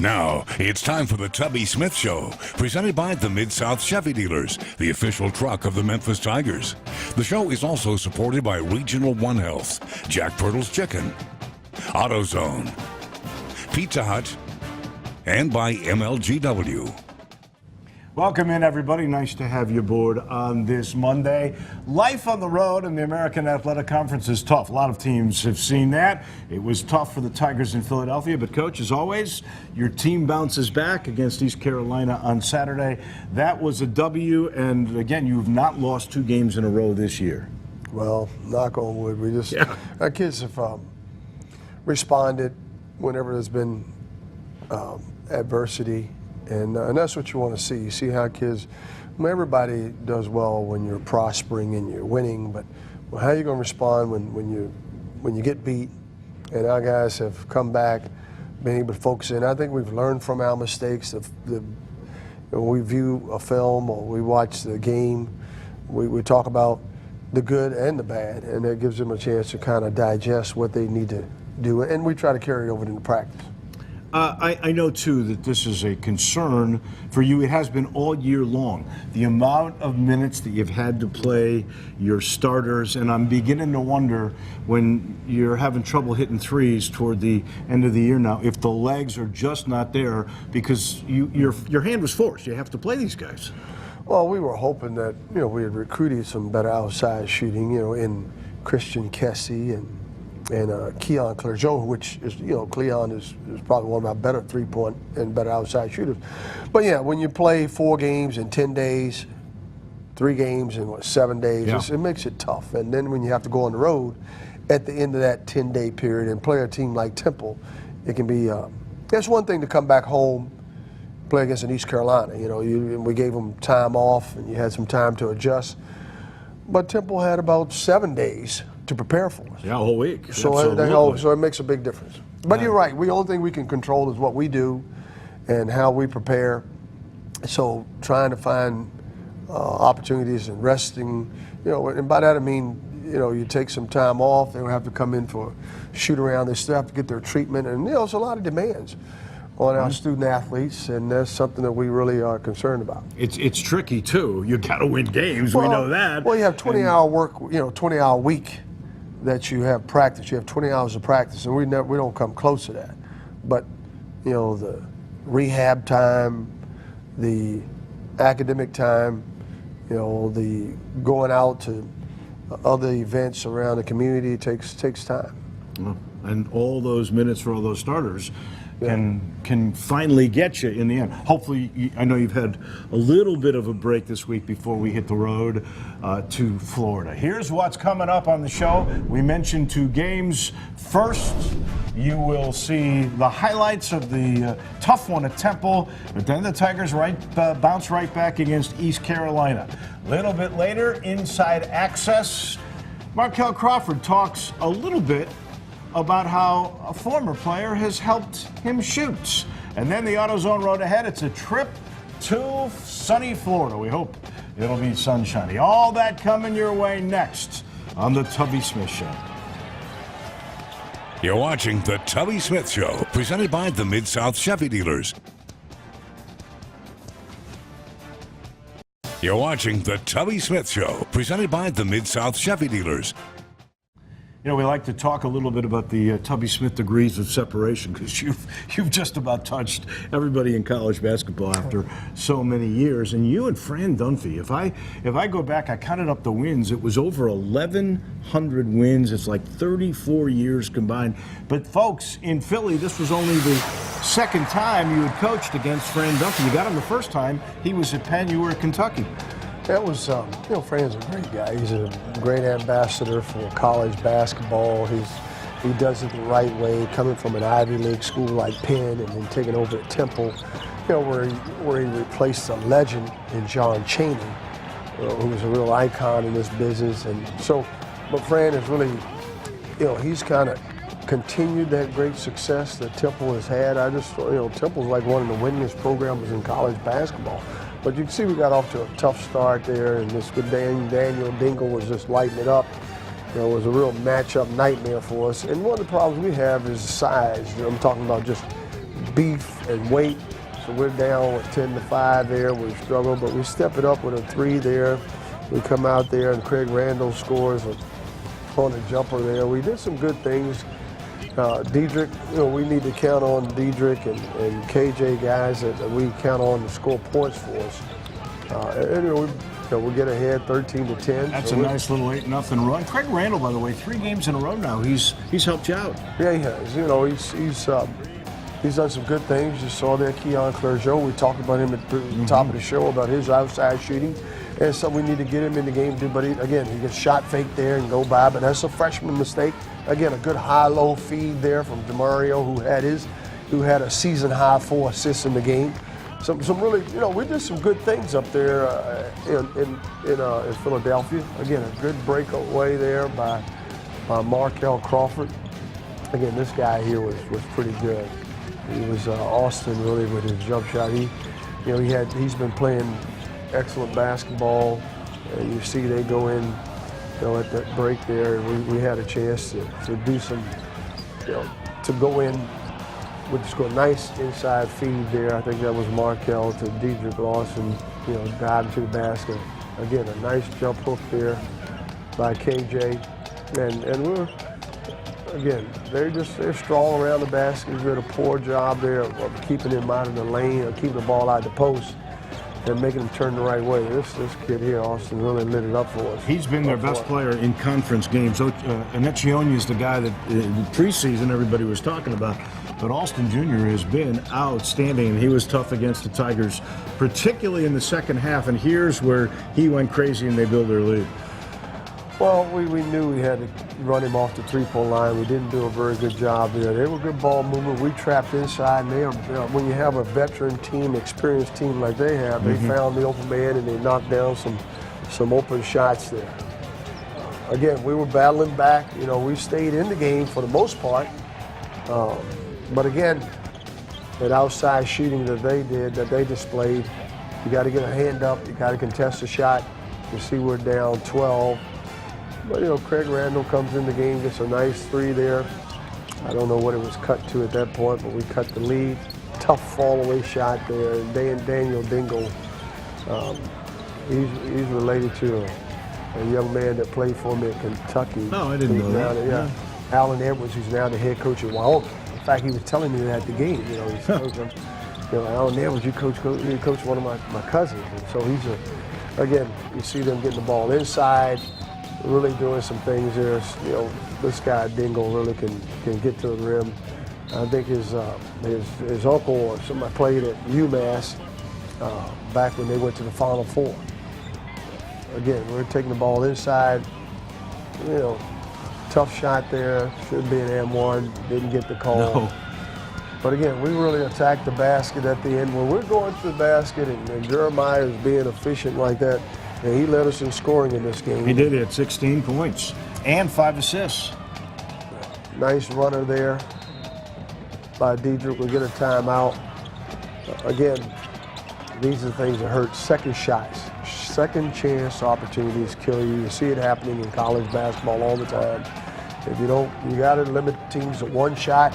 Now, it's time for the Tubby Smith Show, presented by the Mid-South Chevy Dealers, the official truck of the Memphis Tigers. The show is also supported by Regional One Health, Jack Pirtle's Chicken, AutoZone, Pizza Hut, and by MLGW. Welcome in, everybody. Nice to have you aboard on this Monday. Life on the road in the American Athletic Conference is tough. A lot of teams have seen that. It was tough for the Tigers in Philadelphia, but Coach, as always, your team bounces back against East Carolina on Saturday. That was a W, and again, you've not lost 2 games in a row this year. Well, knock on wood. Our kids have responded whenever there's been adversity. And that's what you want to see. You see how kids, everybody does well when you're prospering and you're winning, but how are you going to respond when you get beat? And our guys have come back, been able to focus in. I think we've learned from our mistakes. When we view a film or we watch the game, we talk about the good and the bad, and that gives them a chance to kind of digest what they need to do, and we try to carry it over into practice. I know, too, that this is a concern for you. It has been all year long. The amount of minutes that you've had to play your starters, and I'm beginning to wonder when you're having trouble hitting threes toward the end of the year now, if the legs are just not there because your hand was forced. You have to play these guys. Well, we were hoping that, we had recruited some better outside shooting, in Christian Kessie and Keon Clergeau, which is, Cleon is probably one of our better three-point and better outside shooters. But yeah, when you play 4 games in 10 days, 3 games in 7 days, it makes it tough. And then when you have to go on the road at the end of that 10-day period and play a team like Temple, it can be, that's one thing to come back home, play against an East Carolina. We gave them time off and you had some time to adjust. But Temple had about 7 days to prepare for us. Yeah, a whole week. So it makes a big difference. But you're right. The only thing we can control is what we do and how we prepare. So trying to find opportunities and resting, and by that I mean, you take some time off. They don't have to come in for shoot around. They still have to get their treatment. And, it's a lot of demands on our student athletes, and that's something that we really are concerned about. It's tricky, too. You got to win games. We know that. Well, you have 20-hour work, 20-hour week that you have practice. You have 20 hours of practice, and we don't come close to that. But, the rehab time, the academic time, the going out to other events around the community takes time. And all those minutes for all those starters can finally get you in the end. Hopefully, I know you've had a little bit of a break this week before we hit the road to Florida. Here's what's coming up on the show. We mentioned 2 games. First, you will see the highlights of the tough one at Temple, but then the Tigers bounce right back against East Carolina. A little bit later, Inside Access, Markel Crawford talks a little bit about how a former player has helped him shoot. And then the AutoZone road ahead. It's a trip to sunny Florida. We hope it'll be sunshiny. All that coming your way next on the Tubby Smith Show. You're watching the Tubby Smith Show, presented by the Mid-South Chevy Dealers. You're watching the Tubby Smith Show, presented by the Mid-South Chevy Dealers. We like to talk a little bit about the Tubby Smith degrees of separation, because you've just about touched everybody in college basketball after so many years. And you and Fran Dunphy, if I go back, I counted up the wins. It was over 1,100 wins. It's like 34 years combined. But folks, in Philly, this was only the second time you had coached against Fran Dunphy. You got him the first time. He was at Penn. You were at Kentucky. That was, Fran's a great guy. He's a great ambassador for college basketball. He does it the right way, coming from an Ivy League school like Penn and then taking over at Temple, where he replaced a legend in John Chaney, who was a real icon in this business. And so, but Fran is really, he's kind of continued that great success that Temple has had. Temple's like one of the winningest programs in college basketball. But you can see we got off to a tough start there, and this with Daniel Dingle was just lighting it up. It was a real matchup nightmare for us. And one of the problems we have is size. I'm talking about just beef and weight. So we're down with 10-5 there. We struggle, but we step it up with a 3 there. We come out there and Craig Randall scores on a jumper there. We did some good things. Diedrich, we need to count on Diedrich and KJ guys that we count on to score points for us. We get ahead 13-10. That's a nice little 8-0 run. Craig Randall, by the way, 3 games in a row now. He's helped you out. Yeah, he has. He's done some good things. You saw there Keon Clergeau. We talked about him at the top of the show about his outside shooting. And so we need to get him in the game too. But he gets shot fake there and go by. But that's a freshman mistake. Again, a good high-low feed there from DeMario, who had a season-high 4 assists in the game. Some really, we did some good things up there in Philadelphia. Again, a good breakaway there by Markel Crawford. Again, this guy here was pretty good. He was Austin really with his jump shot. He's been playing excellent basketball, and you see they go in, at that break there, and we had a chance to do some, to go in with a nice inside feed there. I think that was Markel to Diedrich Lawson, diving to the basket. Again, a nice jump hook there by KJ, and we're. Again, they're strong around the basket. They did a poor job there of keeping him out of the lane or keeping the ball out of the post and making him turn the right way. This kid here, Austin, really lit it up for us. He's been their best player in conference games. Annecchione is the guy that in preseason everybody was talking about. But Austin Jr. has been outstanding. He was tough against the Tigers, particularly in the second half. And here's where he went crazy and they built their lead. Well, we knew we had to run him off the three-point line. We didn't do a very good job there. They were good ball movement. We trapped inside, and when you have a veteran team, experienced team like they have, they found the open man and they knocked down some open shots there. Again, we were battling back. We stayed in the game for the most part. But again, that outside shooting that they displayed, you got to get a hand up. You got to contest the shot. You see we're down 12. But, Craig Randall comes in the game, gets a nice 3 there. I don't know what it was cut to at that point, but we cut the lead. Tough fall-away shot there. And Daniel Dingle, he's related to a young man that played for me at Kentucky. Oh, I didn't know that. Yeah. Alan Edwards, who's now the head coach at Wyoming. In fact, he was telling me that at the game. He's coaching. Alan Edwards, you coach one of my cousins. And so again, you see them getting the ball inside. Really doing some things there. This guy Dingle really can get to the rim. I think his uncle or somebody played at UMass back when they went to the Final Four. Again, we're taking the ball inside. Tough shot there. Should be an M1. Didn't get the call. No. But again, we really attacked the basket at the end. When we're going to the basket and Jeremiah is being efficient like that, and he led us in scoring in this game. He did. He had 16 points and 5 assists. Nice runner there by Diedrich. We'll get a timeout. Again, these are the things that hurt. Second shots, second chance opportunities kill you. You see it happening in college basketball all the time. If you don't, you got to limit teams to one shot,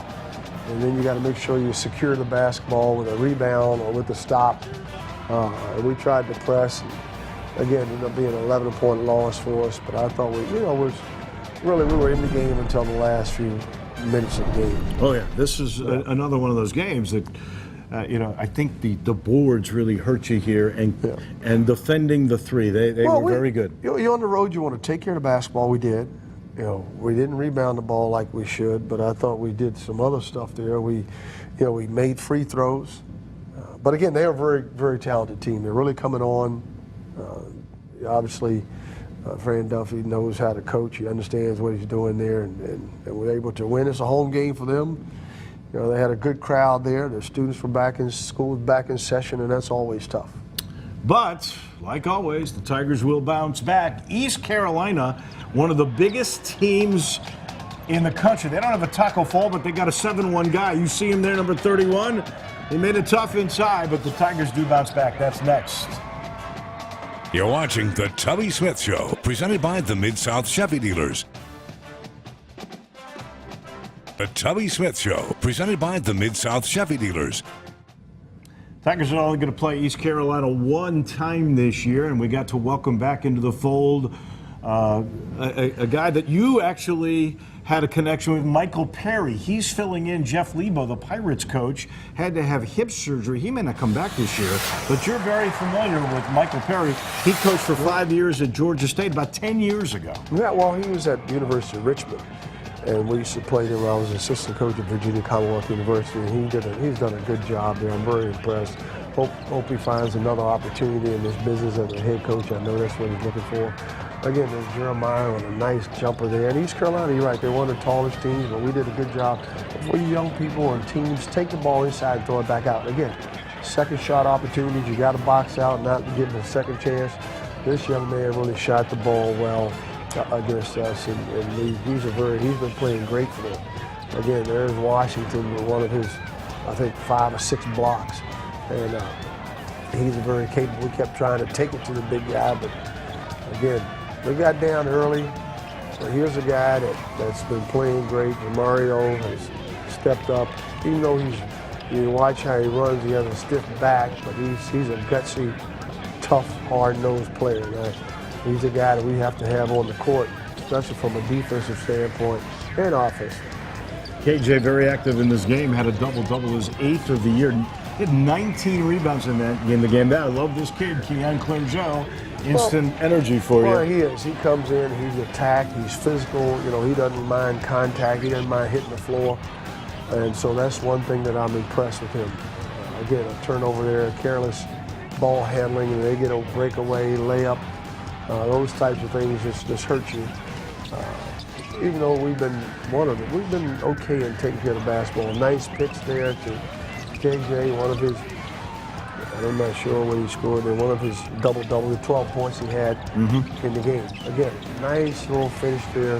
and then you got to make sure you secure the basketball with a rebound or with a stop. And we tried to press. Again, ended up being an 11-point loss for us, but I thought we were in the game until the last few minutes of the game. Oh yeah, this is another one of those games that, I think the boards really hurt you here, and defending the 3, they were very good. You're on the road. You want to take care of the basketball. We did. We didn't rebound the ball like we should, but I thought we did some other stuff there. We made free throws, but again, they're a very, very talented team. They're really coming on. Obviously, Fran Duffy knows how to coach. He understands what he's doing there, and we're able to win. It's a home game for them. They had a good crowd there. The students were back in school, back in session, and that's always tough. But, like always, the Tigers will bounce back. East Carolina, one of the biggest teams in the country. They don't have a Taco Fall, but they got a 7-1 guy. You see him there, number 31. He made it tough inside, but the Tigers do bounce back. That's next. You're watching The Tubby Smith Show, presented by the Mid-South Chevy Dealers. The Tubby Smith Show, presented by the Mid-South Chevy dealers. Tigers are only going to play East Carolina one time this year, and we got to welcome back into the fold a guy that you actually had a connection with, Michael Perry. He's filling in Jeff Lebo, the Pirates coach, had to have hip surgery. He may not come back this year, but you're very familiar with Michael Perry. He coached for 5 years at Georgia State about 10 years ago. Yeah, well, he was at the University of Richmond, and we used to play there when I was assistant coach at Virginia Commonwealth University, and he's done a good job there. I'm very impressed. Hope he finds another opportunity in this business as a head coach. I know that's what he's looking for. Again, there's Jeremiah with a nice jumper there. And East Carolina, you're right, they're one of the tallest teams, but we did a good job. For you young people and teams, take the ball inside and throw it back out. Again, second shot opportunities, you got to box out, not give him a second chance. This young man really shot the ball well against us, and he's been playing great for them. Again, there's Washington with one of his, I think, 5 or 6 blocks. And he's very capable. We kept trying to take it to the big guy, but again, we got down early. So here's a guy that's been playing great. Mario has stepped up. Even though you watch how he runs, he has a stiff back, but he's a gutsy, tough, hard-nosed player. Now, he's a guy that we have to have on the court, especially from a defensive standpoint and offense. KJ, very active in this game, had a double-double, his 8th of the year. He had 19 rebounds in the game. I love this kid, Keon Clergeau. Instant energy for you. Well, he is. He comes in, he's attacked, he's physical. You know, he doesn't mind contact. He doesn't mind hitting the floor. And so that's one thing that I'm impressed with him. Again, a turnover there, careless ball handling, and they get a breakaway, layup. Those types of things just hurt you. Even though we've been okay in taking care of the basketball. Nice pitch there to KJ, one of his, I'm not sure when he scored there, one of his double-double, the 12 points he had in the game. Again, nice little finish there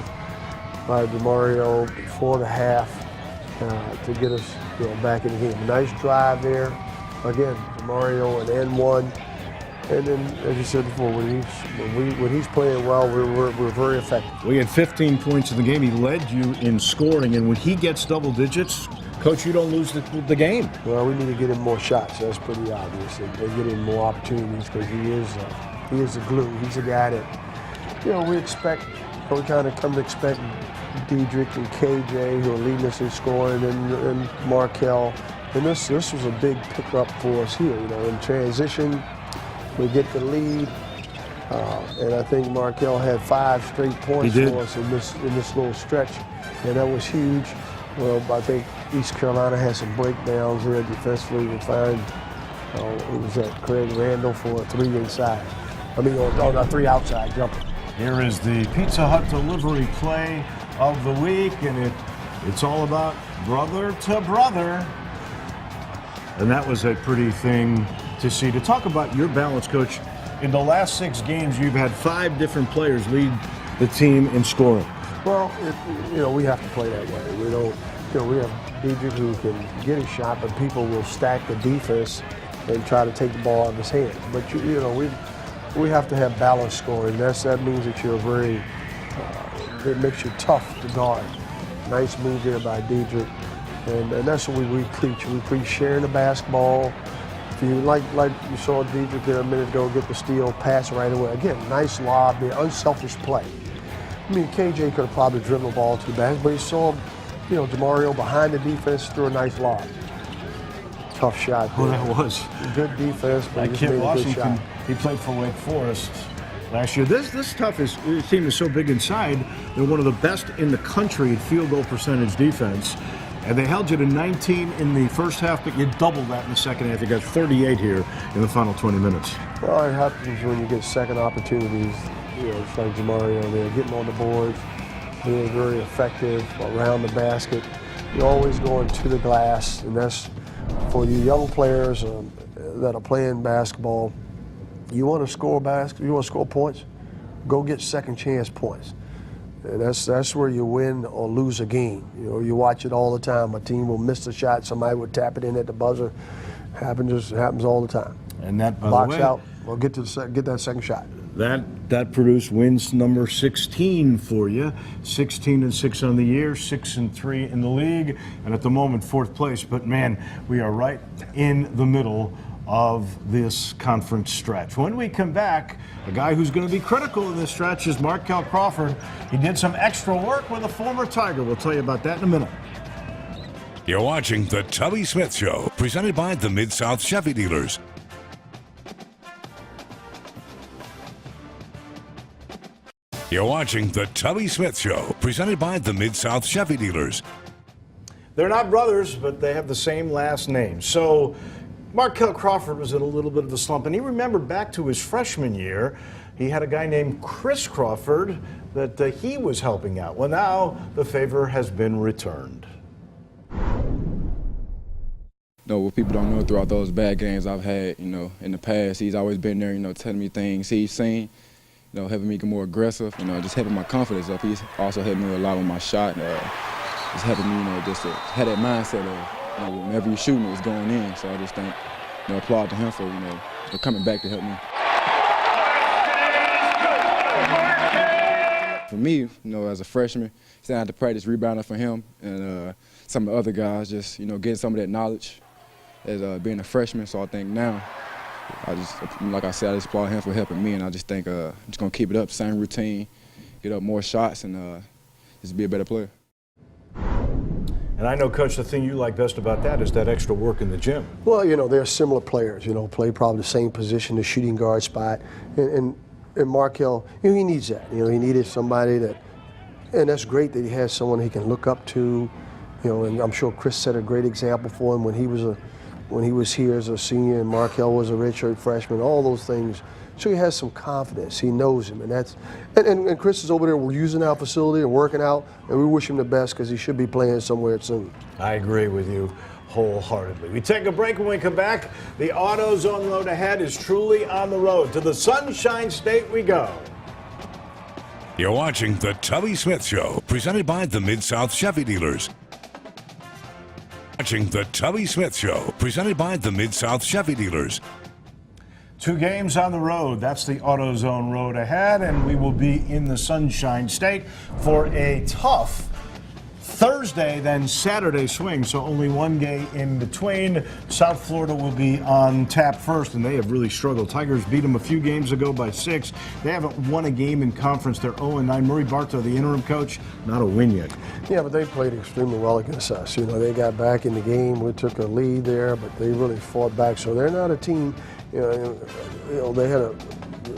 by DeMario before the half to get us back in the game. Nice drive there. Again, DeMario and N1. And then, as you said before, when he's playing well, we're very effective. We had 15 points in the game. He led you in scoring, and when he gets double digits, Coach, you don't lose the game. Well, we need to get him more shots. That's pretty obvious, and get him more opportunities because he is the glue. He's a guy that we expect. We kind of come to expect Dedrick and KJ, who are leading us in scoring, and Markel. And this was a big pickup for us here. In transition, we get the lead, and I think Markel had 5 straight points for us in this little stretch, and that was huge. Well, I think East Carolina has some breakdowns there defensively. We find it was Craig Randall for a 3 inside. A 3 outside jumper. Here is the Pizza Hut delivery play of the week, and it's all about brother to brother. And that was a pretty thing to see. To talk about your balance, Coach, in the last 6 games, you've had 5 different players lead the team in scoring. Well, we have to play that way. We don't, we have Dedrick who can get a shot, but people will stack the defense and try to take the ball out of his hand. But we have to have balanced scoring. That means that you're it makes you tough to guard. Nice move there by Dedrick, and that's what we preach. We preach sharing the basketball. If you like you saw Dedrick there a minute ago, get the steal, pass right away. Again, nice lob there, unselfish play. KJ could have probably driven the ball to the basket, but he saw, DeMario behind the defense, threw a nice lob. Tough shot there. Oh, that was. Good defense, but he just made a good shot. He played for Wake Forest last year. This team is so big inside. They're one of the best in the country at field goal percentage defense. And they held you to 19 in the first half, but you doubled that in the second half. You got 38 here in the final 20 minutes. Well, it happens when you get second opportunities. It's like DeMario there, getting on the boards, being very effective around the basket. You're always going to the glass, and that's for you young players that are playing basketball. You want to score you want to score points, go get second chance points. And that's where you win or lose a game. You watch it all the time. A team will miss a shot, somebody will tap it in at the buzzer. Happens all the time. And that, by box the way, out. Well, get that second shot. That produced wins number 16 for you. 16-6 on the year, 6-3 in the league, and at the moment 4th place. But man, we are right in the middle of this conference stretch. When we come back, a guy who's going to be critical in this stretch is Markel Crawford. He did some extra work with a former Tiger. We'll tell you about that in a minute. You're watching The Tubby Smith Show, presented by the Mid-South Chevy Dealers. You're watching The Tubby Smith Show, presented by the Mid-South Chevy Dealers. They're not brothers, but they have the same last name. So Markel Crawford was in a little bit of a slump, and he remembered back to his freshman year. He had a guy named Chris Crawford that he was helping out. Well, now the favor has been returned. What people don't know, throughout those bad games I've had, in the past, he's always been there, telling me things he's seen, helping me get more aggressive, just helping my confidence up. He's also helped me a lot with my shot, just helping me, just to have that mindset of, whenever you're shooting, it's going in. So I just think, applaud to him for coming back to help me. For me, as a freshman, still had to practice rebounding for him and some of the other guys, just, getting some of that knowledge as being a freshman. So I think now, like I said, I just applaud him for helping me, and I just think I'm just going to keep it up, same routine, get up more shots, and just be a better player. And I know, Coach, the thing you like best about that is that extra work in the gym. Well, they're similar players, play probably the same position, the shooting guard spot. And Markel, he needs that. He needed somebody that, and that's great that he has someone he can look up to. And I'm sure Chris set a great example for him when he was here as a senior and Markel was a redshirt freshman, all those things. So he has some confidence. He knows him, and Chris is over there. We're using our facility and working out, and we wish him the best because he should be playing somewhere soon. I agree with you wholeheartedly. We take a break. When we come back, the AutoZone road ahead is truly on the road. To the Sunshine State we go. You're watching The Tubby Smith Show, presented by the Mid-South Chevy Dealers. Watching The Tubby Smith Show, presented by the Mid-South Chevy Dealers. 2 games on the road. That's the AutoZone road ahead, and we will be in the Sunshine State for a tough Thursday, then Saturday swing, so only one game in between. South Florida will be on tap first, and they have really struggled. Tigers beat them a few games ago by 6. They haven't won a game in conference. They're 0-9. Murray Bartow, the interim coach, not a win yet. Yeah, but they played extremely well against us. They got back in the game. We took a lead there, but they really fought back. So they're not a team. They had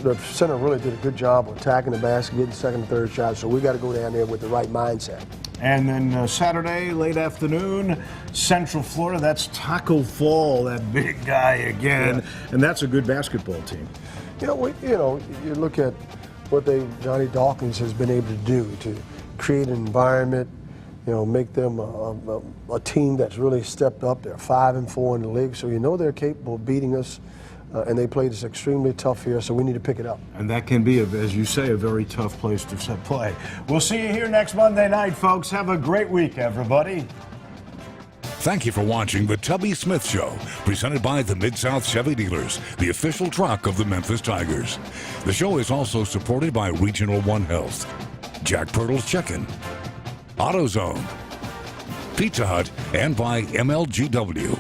the center really did a good job of attacking the basket, getting second and third shots. So we got to go down there with the right mindset. And then Saturday, late afternoon, Central Florida. That's Taco Fall, that big guy again, and that's a good basketball team. You look at what Johnny Dawkins has been able to do to create an environment. Make them a team that's really stepped up. They're 5-4 in the league, so they're capable of beating us. And they played us extremely tough here, so we need to pick it up. And that can be, as you say, a very tough place to play. We'll see you here next Monday night, folks. Have a great week, everybody. Thank you for watching The Tubby Smith Show, presented by the Mid-South Chevy Dealers, the official truck of the Memphis Tigers. The show is also supported by Regional One Health, Jack Pirtle's Chicken, AutoZone, Pizza Hut, and by MLGW.